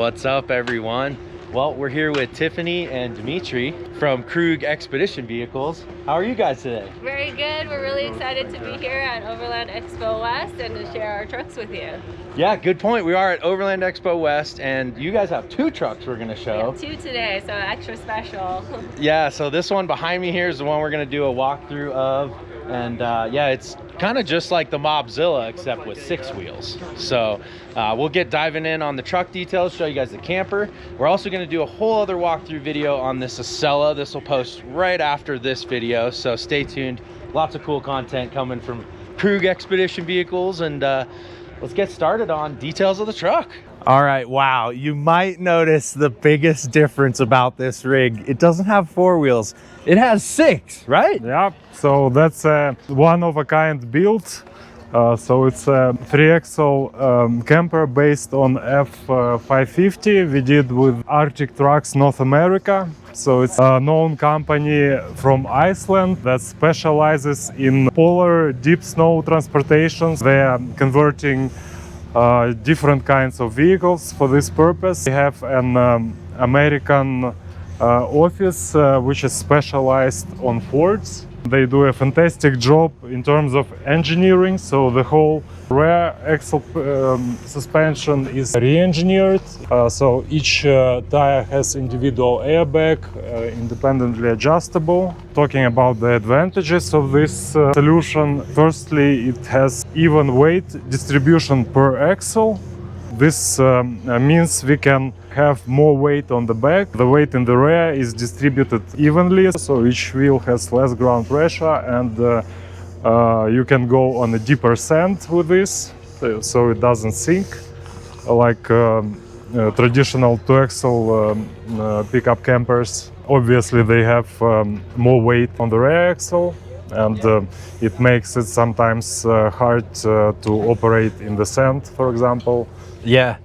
What's up, everyone? Well, we're here with Tiffany and Dimitri from Krug Expedition Vehicles. How are you guys today? Very good. We're really excited to be here at Overland Expo West and to share our trucks with you. Yeah, good point. We are at Overland Expo West, and you guys have two trucks we're gonna show. We have two today, so extra special. Yeah, so this one behind me here is the one we're gonna do a walkthrough of. And yeah, it's kind of just like the Mobzilla, except with 6 wheels. So we'll get diving in on the truck details, show you guys the camper. We're also going to do a whole other walkthrough video on this Acela. This will post right after this video, so stay tuned. Lots of cool content coming from Krug Expedition Vehicles, and let's get started on details of the truck. All right, wow, you might notice the biggest difference about this rig. It doesn't have 4 wheels, it has 6, right? Yeah, so that's a one-of-a-kind build. So it's a 3-axle camper based on F-550 we did with Arctic Trucks North America. So it's a known company from Iceland that specializes in polar deep snow transportations. They are converting different kinds of vehicles for this purpose. We have an American office which is specialized on Fords. They do a fantastic job in terms of engineering, so the whole rear axle suspension is re-engineered. So each tire has individual airbag, independently adjustable. Talking about the advantages of this solution, firstly, it has even weight distribution per axle. This means we can have more weight on the back. The weight in the rear is distributed evenly, so each wheel has less ground pressure, and you can go on a deeper sand with this, so it doesn't sink like traditional 2-axle pickup campers. Obviously, they have more weight on the rear axle, and it makes it sometimes hard to operate in the sand, for example. Yeah,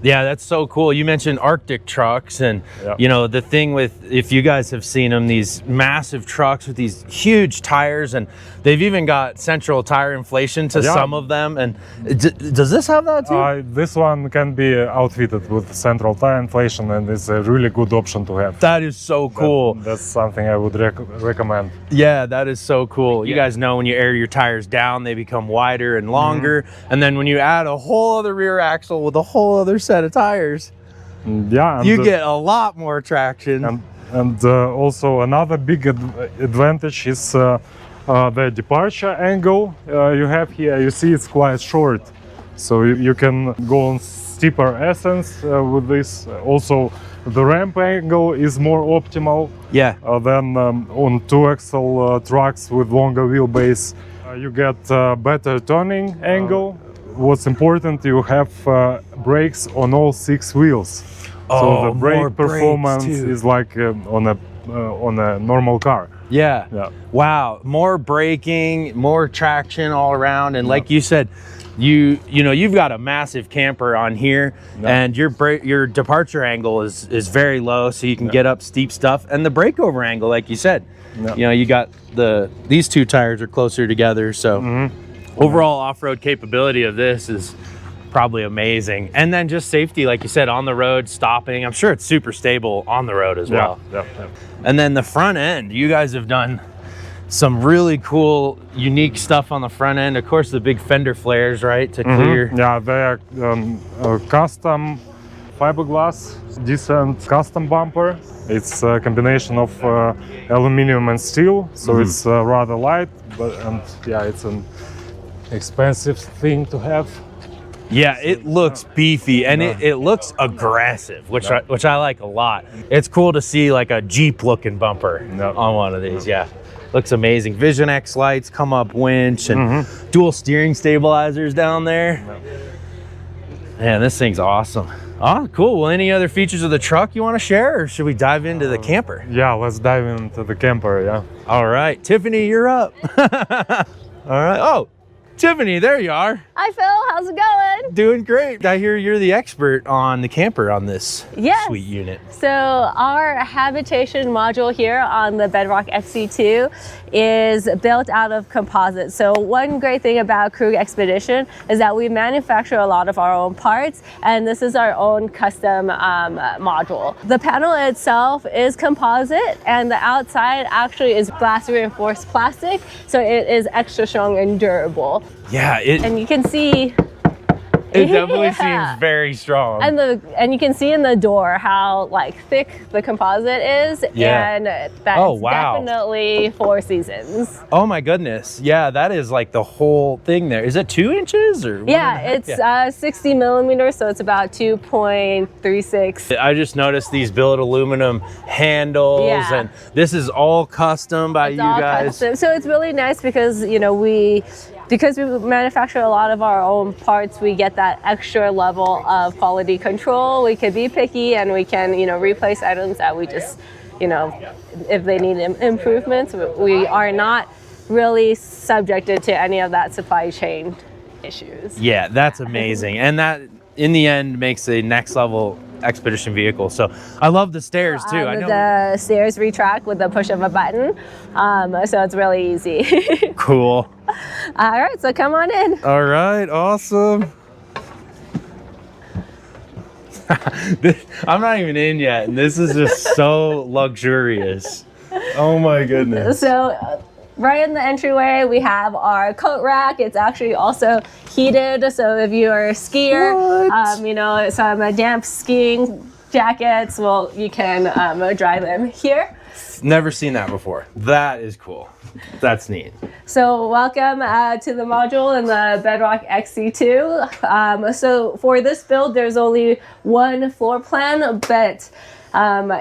that's so cool. You mentioned Arctic trucks, and you know, the thing with, if you guys have seen them, these massive trucks with these huge tires, and they've even got central tire inflation to some of them. And does this have that too? This one can be outfitted with central tire inflation, and it's a really good option to have. That is so cool. That's something I would recommend. Yeah, that is so cool. You guys know when you air your tires down, they become wider and longer, and then when you add a whole other rear axle with a whole other set of tires, you get a lot more traction. And also another big advantage is the departure angle you have here. You see it's quite short, so you can go on steeper ascents with this. Also, the ramp angle is more optimal than on 2-axle trucks with longer wheelbase. You get better turning angle. What's important, you have brakes on all 6 wheels. So the brake performance is like on a normal car. Yeah. Wow, more braking, more traction all around, and like you said, you know, you've got a massive camper on here, and your departure angle is very low, so you can get up steep stuff, and the breakover angle, like you said, you know, you got these 2 tires are closer together, so overall off-road capability of this is probably amazing. And then just safety, like you said, on the road, stopping. I'm sure it's super stable on the road as well. And then the front end, you guys have done some really cool, unique stuff on the front end. Of course, the big fender flares, right, to clear. Yeah, they are custom fiberglass, decent custom bumper. It's a combination of aluminum and steel, so it's rather light, and it's an expensive thing to have. Yeah, it looks beefy, and it looks aggressive, which I like a lot. It's cool to see like a Jeep looking bumper on one of these. Looks amazing. Vision X lights, come up winch, and dual steering stabilizers down there. Man, this thing's awesome. Oh, cool. Well, any other features of the truck you want to share, or should we dive into the camper? Yeah, let's dive into the camper. All right, Tiffany, you're up. All right. Oh, Tiffany, there you are. Hi Phil, how's it going? Doing great. I hear you're the expert on the camper on this Yes. sweet unit. So our habitation module here on the Bedrock XT2 is built out of composite. So one great thing about Krug Expedition is that we manufacture a lot of our own parts, and this is our own custom module. The panel itself is composite, and the outside actually is glass reinforced plastic, so it is extra strong and durable. Yeah, And you can see it definitely Yeah. seems very strong. and you can see in the door how like thick the composite is, Yeah. and that's wow. definitely 4 seasons. Oh my goodness. Yeah, that is like the whole thing there. Is it 2 inches or? Yeah, it's 60 millimeters, so it's about 2.36. I just noticed these billet aluminum handles, Yeah. and this is all custom by It's you all guys. custom. So it's really nice because, you know, because we manufacture a lot of our own parts, we get that extra level of quality control. We can be picky, and we can, you know, replace items that we just, you know, if they need improvements. We are not really subjected to any of that supply chain issues. Yeah, that's amazing. And that in the end makes a next level expedition vehicle. So I love the stairs too. I know. The stairs retract with the push of a button, so it's really easy. Cool. All right, so come on in. All right, awesome. I'm not even in yet, and this is just so luxurious. Oh my goodness. So right in the entryway, we have our coat rack. It's actually also heated, so if you're a skier, you know, some damp skiing jackets, well, you can dry them here. Never seen that before. That is cool. That's neat. So welcome to the module in the Bedrock XT2. So for this build, there's only one floor plan, but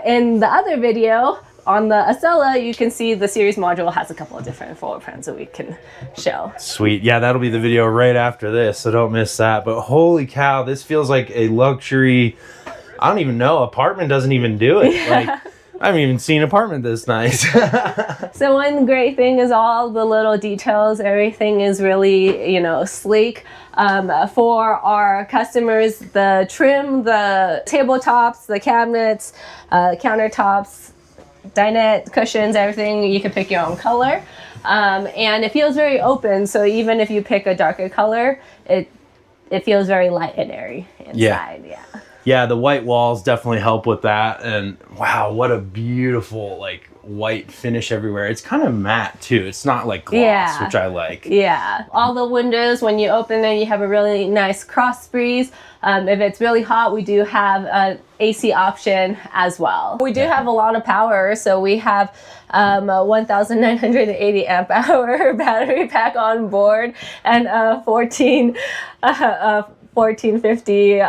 in the other video, on the Acela, you can see the series module has a couple of different floor plans that we can show. Sweet. Yeah, that'll be the video right after this, so don't miss that. But holy cow, this feels like a luxury, I don't even know, apartment doesn't even do it. Yeah. Like, I haven't even seen an apartment this nice. So one great thing is all the little details. Everything is really, you know, sleek. For our customers, the trim, the tabletops, the cabinets, countertops, dinette, cushions, everything, you can pick your own color. And it feels very open, so even if you pick a darker color, it feels very light and airy inside. Yeah. Yeah, the white walls definitely help with that. And wow, what a beautiful like white finish everywhere. It's kind of matte too. It's not like gloss, which I like. Yeah. All the windows, when you open them, you have a really nice cross breeze. If it's really hot, we do have an AC option as well. We do have a lot of power, so we have a 1,980 amp hour battery pack on board, and a 1450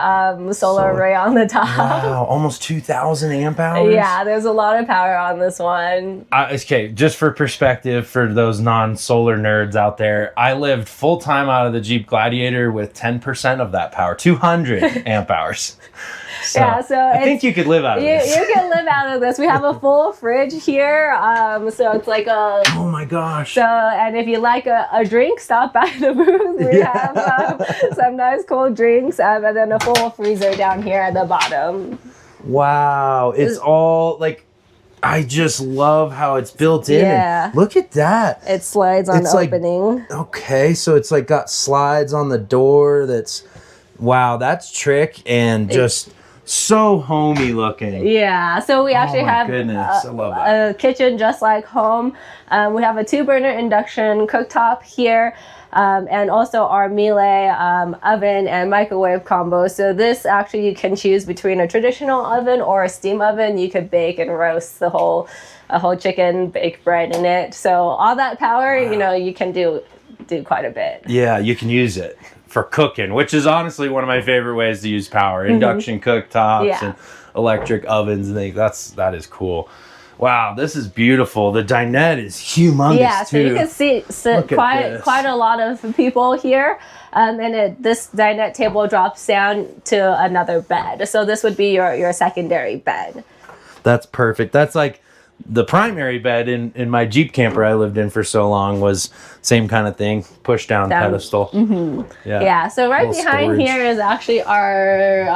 solar array on the top. Wow, almost 2,000 amp hours. Yeah, there's a lot of power on this one. Okay, just for perspective for those non-solar nerds out there, I lived full-time out of the Jeep Gladiator with 10% of that power, 200 amp hours. So, yeah, so I think you could live out of this. You can live out of this. We have a full fridge here, so it's like a... Oh my gosh. So, and if you like a drink, stop by the booth. We have some nice cold drinks, and then a full freezer down here at the bottom. Wow, it's all like, I just love how it's built in. Yeah. And look at that. It slides on opening. Like, okay, so it's like got slides on the door. That's, wow, that's trick and just so homey looking. Yeah, so we actually have goodness, I love that. a kitchen just like home. We have a 2-burner induction cooktop here. And also our Miele oven and microwave combo. So this actually you can choose between a traditional oven or a steam oven. You could bake and roast a whole chicken, bake bread in it. So all that power, you know, you can do quite a bit. Yeah, you can use it for cooking, which is honestly one of my favorite ways to use power. Induction cooktops and electric ovens and things. That is cool. Wow, this is beautiful. The dinette is humongous, yeah, so too. you can see quite a lot of people here. And this dinette table drops down to another bed. So this would be your secondary bed. That's perfect. That's like the primary bed in my Jeep camper I lived in for so long was same kind of thing, push down pedestal. Yeah, so right behind storage. here is actually our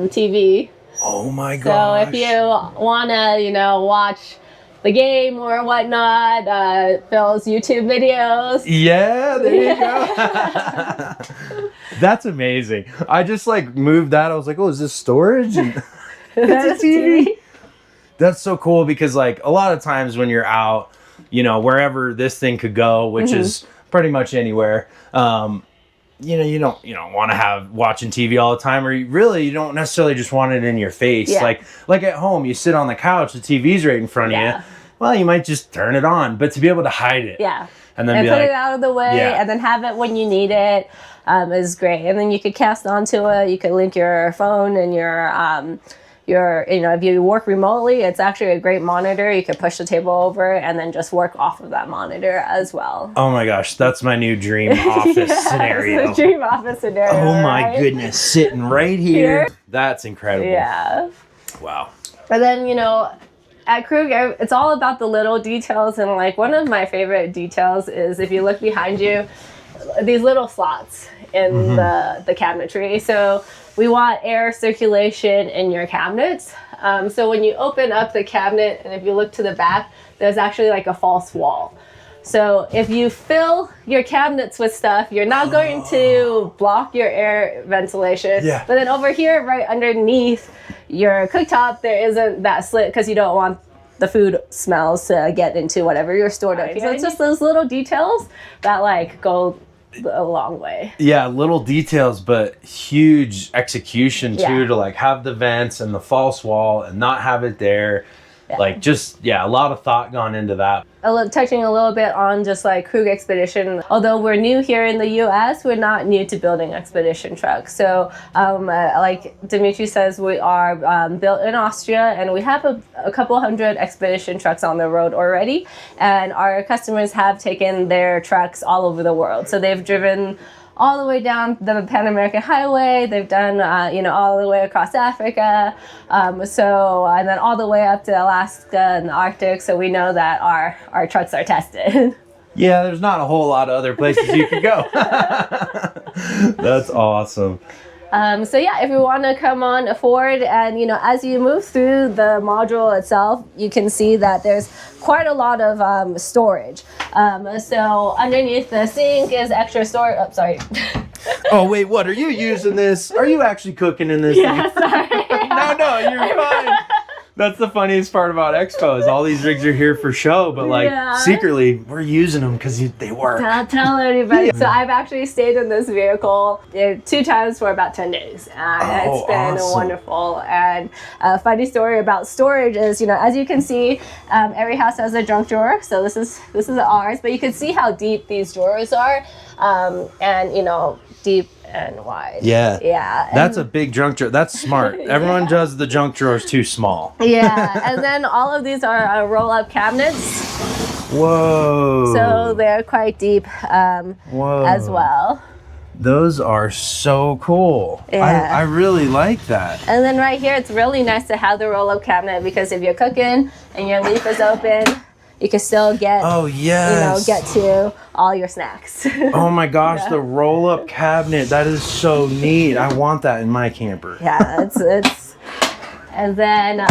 TV. Oh my So gosh. if you want to, you know, watch the game or whatnot, Phil's YouTube videos. Yeah, there you go. That's amazing. I just like moved that. I was like, oh, is this storage? And it's a TV. That's so cool because like a lot of times when you're out, you know, wherever this thing could go, which is pretty much anywhere, you know, you don't want to have watching TV all the time, or you don't necessarily just want it in your face. Yeah. Like at home, you sit on the couch, the TV's right in front of you. Well, you might just turn it on, but to be able to hide it. Yeah. And then put be like, it out of the way and then have it when you need it is great. And then you could cast onto it. You could link your phone and your, you know, if you work remotely, it's actually a great monitor. You could push the table over and then just work off of that monitor as well. oh my gosh, that's my new dream office scenario. It's the dream office scenario. Oh my right? goodness, sitting right here. That's incredible. Yeah. Wow. But then, you know, at Krug, it's all about the little details. And like one of my favorite details is if you look behind you, these little slots in the cabinetry. So we want air circulation in your cabinets. So when you open up the cabinet and if you look to the back, there's actually like a false wall. So if you fill your cabinets with stuff, you're not going to block your air ventilation. Yeah. But then over here, right underneath your cooktop, there isn't that slit because you don't want the food smells to get into whatever you're stored up. So it's just those little details that like go a long way. Yeah, little details, but huge execution too, to like have the vents and the false wall and not have it there. Like just, a lot of thought gone into that. Touching a little bit on just like Krug Expedition. Although we're new here in the US, we're not new to building expedition trucks. So like Dimitri says, we are built in Austria and we have a couple hundred expedition trucks on the road already. And our customers have taken their trucks all over the world. So they've driven all the way down the Pan American Highway. They've done, all the way across Africa. And then all the way up to Alaska and the Arctic. So we know that our trucks are tested. Yeah, there's not a whole lot of other places you could go. That's awesome. If you want to come on forward and, as you move through the module itself, you can see that there's quite a lot of storage. So underneath the sink is extra storage. Oh, sorry. Oh, wait, what? Are you using this? Are you actually cooking in this thing? Sorry. No, you're fine. That's the funniest part about Expo is all these rigs are here for show, but secretly we're using them because they work. Don't tell anybody. So I've actually stayed in this vehicle 2 times for about 10 days. And it's been wonderful. And a funny story about storage is, as you can see, every house has a junk drawer. So this is ours, but you can see how deep these drawers are. Deep and wide. Yeah. That's a big junk drawer. That's smart. Everyone does the junk drawers too small. Yeah. And then all of these are roll-up cabinets. Whoa. So they're quite deep as well. Those are so cool. Yeah. I really like that. And then right here, it's really nice to have the roll-up cabinet because if you're cooking and your leaf is open, you can still get, get to all your snacks. Oh my gosh, the roll-up cabinet. That is so neat. I want that in my camper. Yeah, it's and then,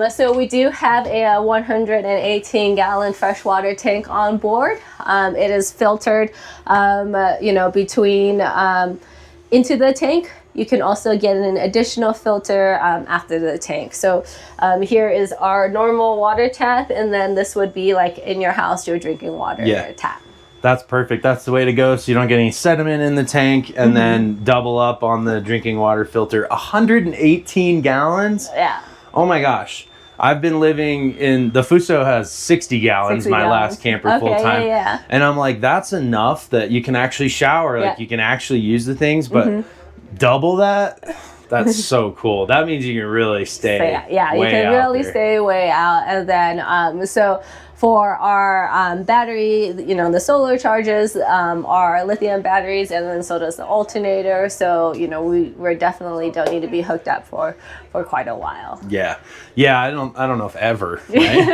so we do have a 118-gallon freshwater tank on board. It is filtered, between into the tank. You can also get an additional filter after the tank. So here is our normal water tap, and then this would be like in your house, your drinking water tap. That's perfect. That's the way to go. So you don't get any sediment in the tank and then double up on the drinking water filter. 118 gallons? Yeah. Oh my gosh. I've been living in, the Fuso has 60 gallons, my last camper full time. Yeah. And I'm like, that's enough that you can actually shower, like you can actually use the things, but double that? That's so cool. That means you can really stay you can really stay way out. And then, so for our battery, the solar charges are lithium batteries, and then so does the alternator. So we definitely don't need to be hooked up for quite a while. Yeah, I don't know if ever. Right?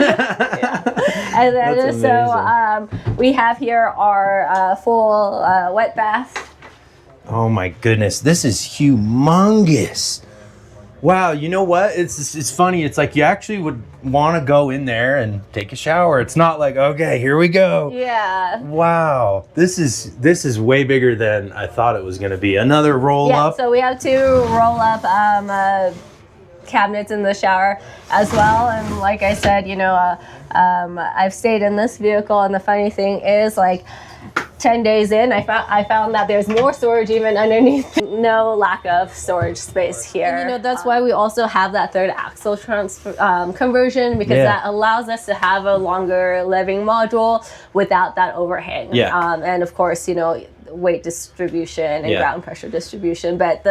And then so we have here our full wet bath. Oh my goodness, this is humongous. Wow, you know what? It's funny. It's like you actually would want to go in there and take a shower. It's not like, okay, here we go. Yeah. Wow, this is way bigger than I thought it was going to be. Another roll up. So we have 2 roll up cabinets in the shower as well. And like I said, I've stayed in this vehicle, and the funny thing is, like, 10 days in, I found that there's more storage even underneath. No lack of storage space here. And, that's why we also have that third axle conversion, because that allows us to have a longer living module without that overhang. Yeah. And of course, weight distribution and ground pressure distribution. But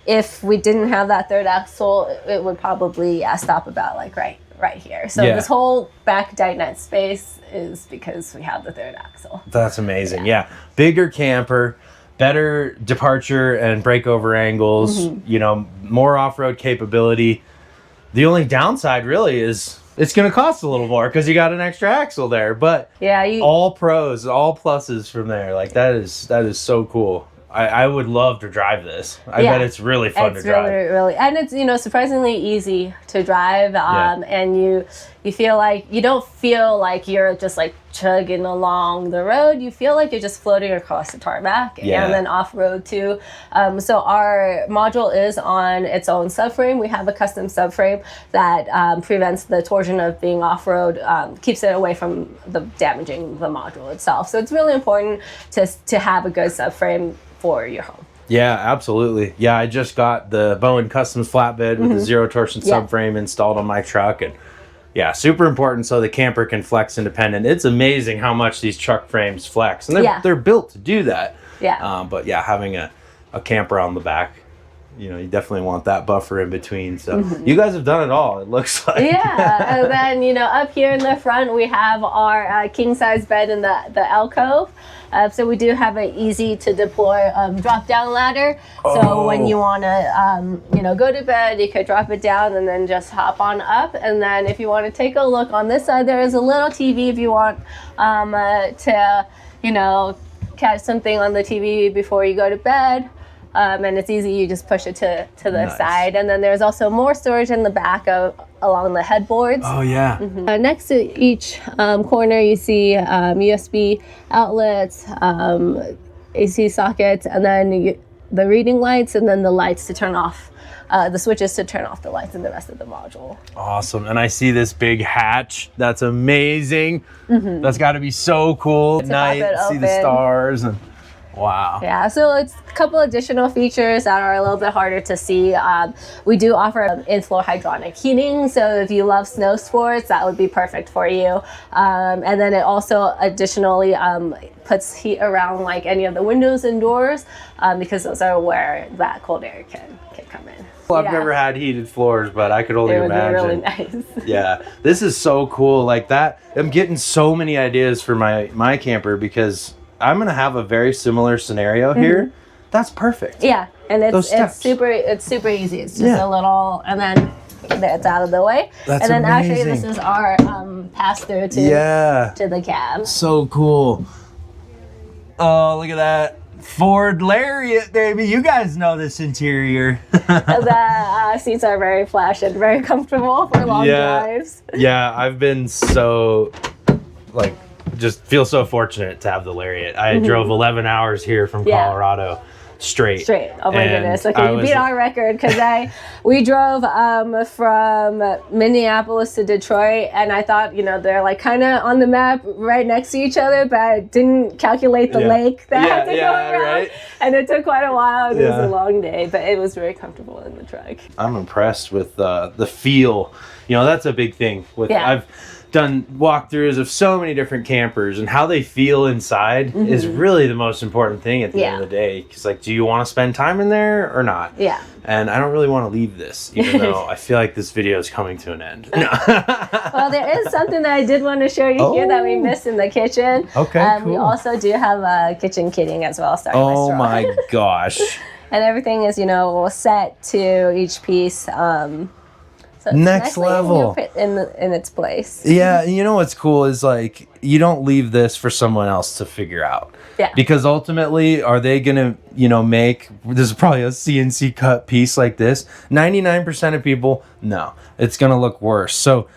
if we didn't have that third axle, it would probably stop about like right here. So this whole back dinette space is because we have the third axle. That's amazing. Yeah. Bigger camper, better departure and breakover angles, more off-road capability. The only downside really is it's going to cost a little more because you got an extra axle there, but all pros, all pluses from there. Like that is so cool. I would love to drive this. I bet it's really fun to drive. It's really, and it's surprisingly easy to drive. And you feel like, you don't feel like you're just like chugging along the road. You feel like you're just floating across the tarmac and then off road too. So our module is on its own subframe. We have a custom subframe that prevents the torsion of being off road, keeps it away from damaging the module itself. So it's really important to have a good subframe for your home. Yeah, absolutely. Yeah, I just got the Bowen Customs flatbed with the zero torsion subframe installed on my truck, and super important so the camper can flex independent. It's amazing how much these truck frames flex, and they're built to do that. But having a camper on the back, you definitely want that buffer in between. So you guys have done it all, it looks like. And then up here in the front we have our king size bed in the alcove. So we do have an easy to deploy drop down ladder. So when you want to go to bed, you could drop it down and then just hop on up. And then if you want to take a look on this side, there is a little TV if you want to catch something on the TV before you go to bed. And it's easy, you just push it to the side. And then there's also more storage in the back along the headboards. Oh yeah. Next to each corner you see USB outlets, AC sockets, and then the reading lights, and then the lights to turn off, the switches to turn off the lights in the rest of the module. Awesome. And I see this big hatch. That's amazing. That's got to be so cool at night. See the stars. And wow. Yeah, so it's a couple additional features that are a little bit harder to see. We do offer in-floor hydronic heating, so if you love snow sports, that would be perfect for you. And then it also additionally puts heat around like any of the windows and doors, because those are where that cold air can come in. Well, I've never had heated floors, but I could only imagine. It would be really nice. Yeah, this is so cool. Like that, I'm getting so many ideas for my camper, because I'm gonna have a very similar scenario here. That's perfect. Yeah, and it's super easy. It's just a little, and then it's out of the way. That's and then amazing. Actually this is our pass through to the cab. So cool. Oh, look at that. Ford Lariat, baby. You guys know this interior. The seats are very plush and very comfortable for long drives. Yeah, I've been so just feel so fortunate to have the Lariat. I drove 11 hours here from Colorado straight. Oh my goodness. Okay, you beat our record, because we drove from Minneapolis to Detroit, and I thought, they're like kind of on the map right next to each other, but I didn't calculate the lake that had to go around. Right? And it took quite a while. It was a long day, but it was very comfortable in the truck. I'm impressed with the feel. That's a big thing. done walkthroughs of so many different campers, and how they feel inside is really the most important thing at the end of the day. Because like, do you want to spend time in there or not? Yeah. And I don't really want to leave this, even though I feel like this video is coming to an end. No. Well, there is something that I did want to show you here that we missed in the kitchen. Okay, cool. We also do have kitchen kitting as well. Oh my gosh. And everything is, you know, set to each piece. So it's Next level in its place. Yeah, you know what's cool is like you don't leave this for someone else to figure out. Yeah. Because ultimately, are they gonna, you know, make this is probably a CNC cut piece like this? 99% of people, no, it's gonna look worse. So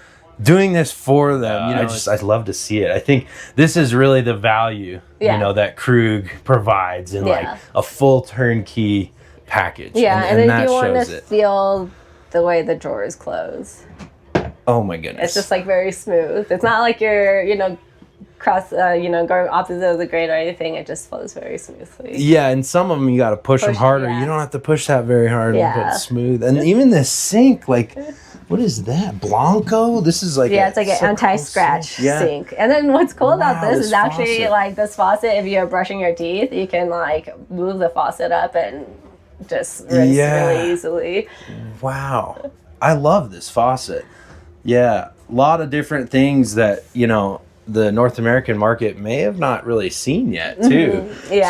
doing this for them, you know, I'd love to see it. I think this is really the value, you know, that Krug provides in like a full turnkey package. Yeah, and then that you want shows to it. feel the way the drawers close. Oh my goodness. It's just like very smooth. It's not like you're, you know, going opposite of the grain or anything. It just flows very smoothly. Yeah, and some of them you got to push them harder. Yeah. You don't have to push that very hard and put it smooth. And Just, even the sink, like, what is that? Blanco? This is like it's like an anti-scratch sink. And then what's cool about this is actually faucet. Like this faucet. If you're brushing your teeth, you can like move the faucet up and just rinse really easily. Wow, I love this faucet. Yeah, a lot of different things that, you know, the North American market may have not really seen yet too. Yeah.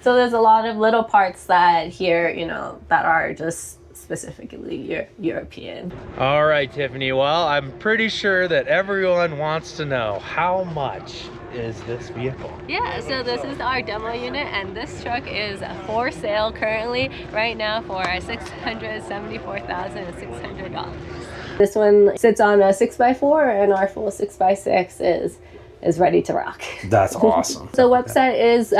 So there's a lot of little parts that here, you know, that are just specifically European. All right, Tiffany. Well, I'm pretty sure that everyone wants to know how much is this vehicle? Yeah, so this is our demo unit, and this truck is for sale currently right now for $674,600. This one sits on a 6x4, and our full 6x6 is ready to rock. That's awesome. So website is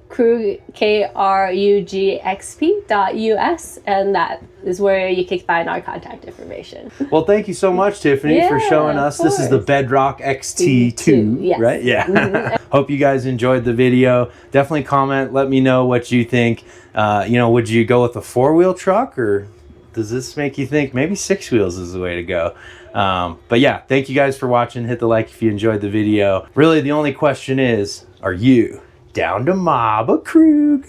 Krug, KRUGXP.us, and that is where you can find our contact information. Well, thank you so much, Tiffany, for showing us. This is the Bedrock XT2, right? Yeah. Hope you guys enjoyed the video. Definitely comment. Let me know what you think. You know, would you go with a 4-wheel truck, or does this make you think maybe 6 wheels is the way to go? But yeah, thank you guys for watching. Hit the like if you enjoyed the video. Really, the only question is, are you down to mob a Krug?